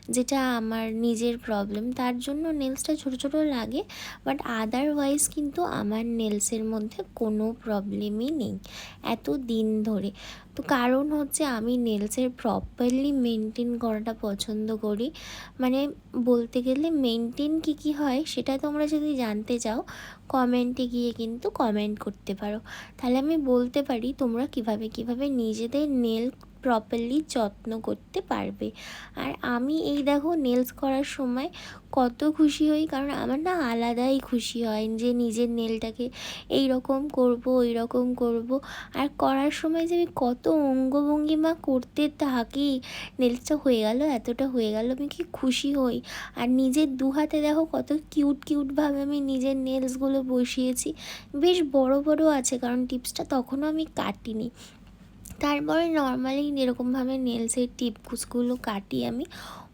যেটা আমার নিজের প্রবলেম, তার জন্য নেলসটা ছোটো ছোটো লাগে। বাট আদারওয়াইজ কিন্তু আমার নেলসের মধ্যে কোনো প্রবলেমই নেই এত দিন ধরে। তো কারণ হচ্ছে আমি নেলসের প্রপারলি মেনটেন করাটা পছন্দ করি। মানে বলতে গেলে মেনটেন কী কী হয় সেটা তোমরা যদি জানতে চাও কমেন্টে গিয়ে কিন্তু কমেন্ট করতে পারো, তাহলে আমি বলতে পারি তোমরা কিভাবে কিভাবে নিজেদের নেল প্রপারলি যত্ন করতে পারবে। আর আমি এই দেখো নেলস করার সময় কত খুশি হই, কারণ আমার না আলাদাই খুশি হয় যে নিজের নেলটাকে এই রকম করবো ওই রকম করবো। আর করার সময় যে আমি কত অঙ্গভঙ্গিমা করতে থাকি, নেলসটা হয়ে গেল এতটা হয়ে গেল, আমি কি খুশি হই। আর নিজের দু হাতে দেখো কত কিউট কিউটভাবে আমি নিজের নেলসগুলো বসিয়েছি, বেশ বড় বড় আছে কারণ টিপসটা তখনও আমি কাটিনি। তারপরে নর্মালি এরকমভাবে নেলসের টিপসগুলো কাটি আমি।